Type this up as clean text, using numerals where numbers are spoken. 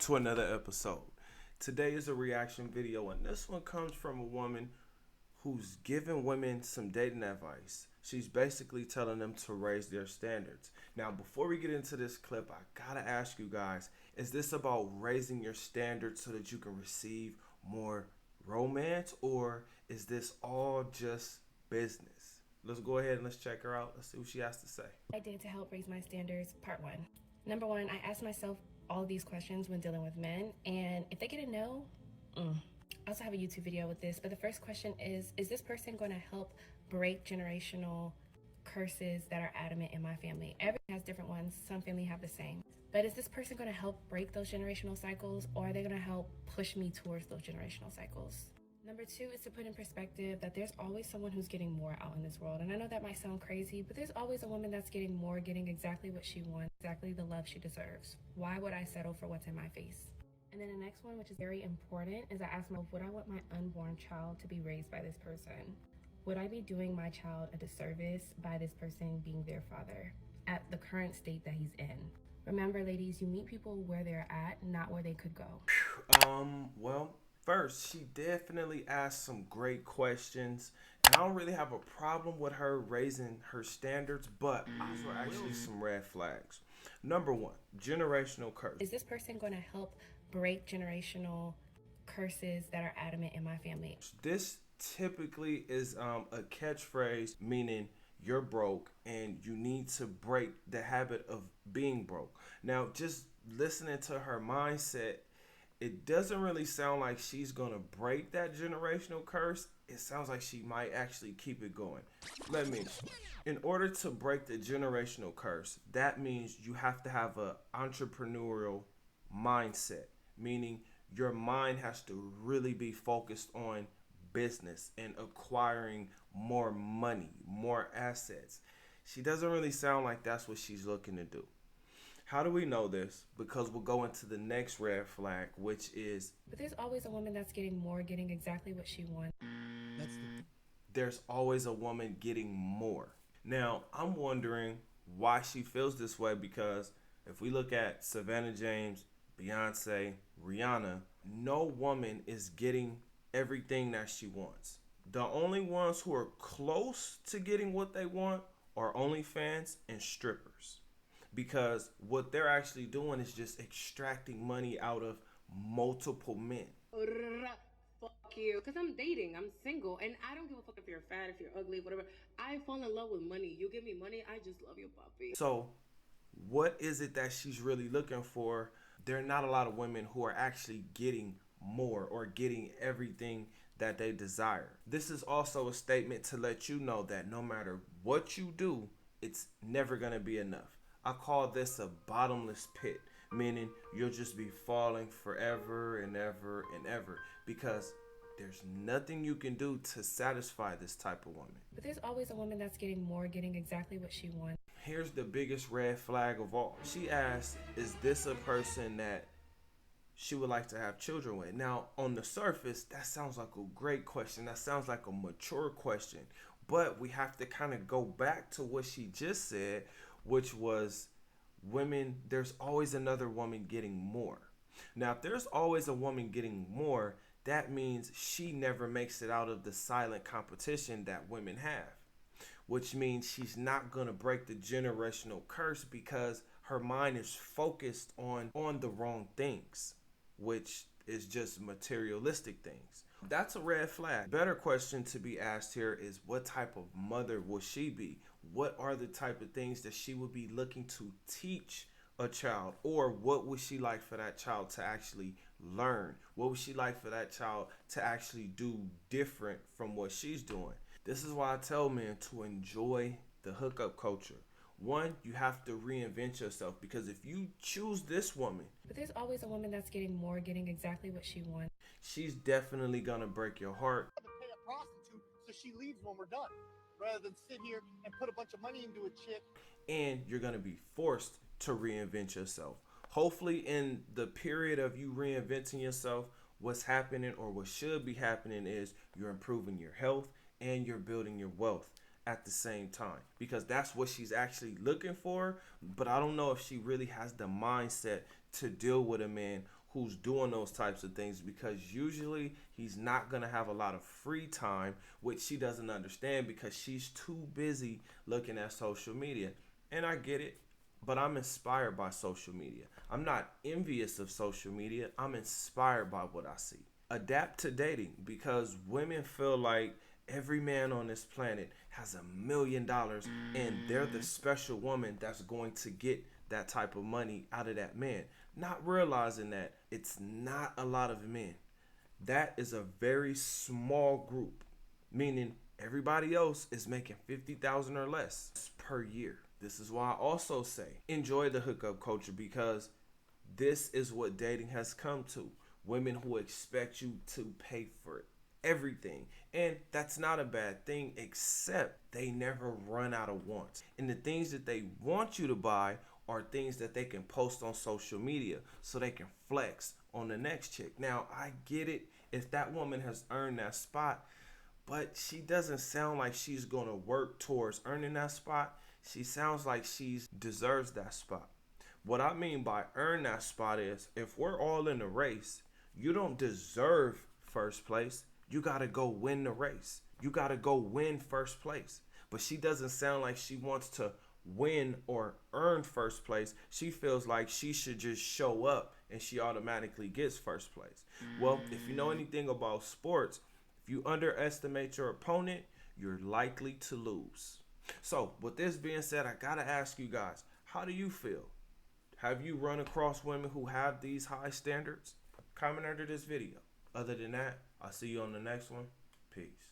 to another episode. Today is a reaction video, and this one comes from a woman who's giving women some dating advice. She's basically telling them to raise their standards. Now, before we get into this clip, I gotta ask you guys, is this about raising your standards so that you can receive more romance, or is this all just business? Let's go ahead and let's check her out. Let's see what she has to say. I did to help raise my standards, part one. Number one, I ask myself all of these questions when dealing with men, and if they get a no, I also have a YouTube video with this, but the first question is this person going to help break generational curses that are adamant in my family? Everyone has different ones. Some family have the same. But is this person going to help break those generational cycles, or are they going to help push me towards those generational cycles? Number two is to put in perspective that there's always someone who's getting more out in this world. And I know that might sound crazy, but there's always a woman that's getting more, getting exactly what she wants, exactly the love she deserves. Why would I settle for what's in my face? And then the next one, which is very important, is I ask myself, would I want my unborn child to be raised by this person? Would I be doing my child a disservice by this person being their father at the current state that he's in? Remember, ladies, you meet people where they're at, not where they could go. Well, first, she definitely asked some great questions, and I don't really have a problem with her raising her standards, but also actually some red flags. Number one, generational curse. Is this person going to help break generational curses that are adamant in my family? This typically is a catchphrase meaning you're broke and you need to break the habit of being broke. Now, just listening to her mindset, it doesn't really sound like she's going to break that generational curse. It sounds like she might actually keep it going. Let me explain. In order to break the generational curse, that means you have to have an entrepreneurial mindset, meaning your mind has to really be focused on business and acquiring more money, more assets. She doesn't really sound like that's what she's looking to do. How do we know this? Because we'll go into the next red flag, which is But there's always a woman that's getting more, getting exactly what she wants. there's always a woman getting more. Now, I'm wondering why she feels this way, because if we look at Savannah James, Beyonce, Rihanna, no woman is getting everything that she wants. The only ones who are close to getting what they want are OnlyFans and strippers, because what they're actually doing is just extracting money out of multiple men. Fuck you. Because I'm dating. I'm single. And I don't give a fuck if you're fat, if you're ugly, whatever. I fall in love with money. You give me money, I just love you, puppy. So, what is it that she's really looking for? There are not a lot of women who are actually getting more or getting everything that they desire. This is also a statement to let you know that no matter what you do, it's never going to be enough. I call this a bottomless pit, meaning you'll just be falling forever and ever and ever, because there's nothing you can do to satisfy this type of woman. But there's always a woman that's getting more, getting exactly what she wants. Here's the biggest red flag of all. She asked, is this a person that she would like to have children with? Now, on the surface, that sounds like a great question. That sounds like a mature question. But we have to kind of go back to what she just said, which was women, there's always another woman getting more. Now, if there's always a woman getting more, that means she never makes it out of the silent competition that women have, which means she's not going to break the generational curse because her mind is focused on the wrong things, which is just materialistic things. That's a red flag. Better question to be asked here is, what type of mother will she be? What are the type of things that she would be looking to teach a child? Or what would she like for that child to actually learn? What would she like for that child to actually do different from what she's doing? This is why I tell men to enjoy the hookup culture. One, you have to reinvent yourself, because if you choose this woman, But there's always a woman that's getting more, getting exactly what she wants. she's definitely gonna break your heart. To pay a prostitute so she leaves when we're done, rather than sit here and put a bunch of money into a chick. And you're gonna be forced to reinvent yourself. Hopefully, in the period of you reinventing yourself, what's happening or what should be happening is you're improving your health and you're building your wealth at the same time, because that's what she's actually looking for. But I don't know if she really has the mindset to deal with a man who's doing those types of things, because usually he's not going to have a lot of free time, which she doesn't understand because she's too busy looking at social media. And I get it, but I'm inspired by social media. I'm not envious of social media. I'm inspired by what I see. Adapt to dating, because women feel like every man on this planet has $1 million and they're the special woman that's going to get that type of money out of that man, not realizing that it's not a lot of men. That is a very small group, meaning everybody else is making 50,000 or less per year. This is why I also say enjoy the hookup culture, because this is what dating has come to. Women who expect you to pay for everything. And that's not a bad thing, except they never run out of wants. And the things that they want you to buy are things that they can post on social media so they can flex on the next chick. Now, I get it if that woman has earned that spot, but she doesn't sound like she's going to work towards earning that spot. She sounds like she deserves that spot. What I mean by earn that spot is, if we're all in a race, you don't deserve first place. You got to go win the race. You got to go win first place. But she doesn't sound like she wants to win or earn first place. She feels like she should just show up and she automatically gets first place. Well, if you know anything about sports, if you underestimate your opponent, you're likely to lose. So with this being said, I got to ask you guys, how do you feel? Have you run across women who have these high standards? Comment under this video. Other than that, I'll see you on the next one. Peace.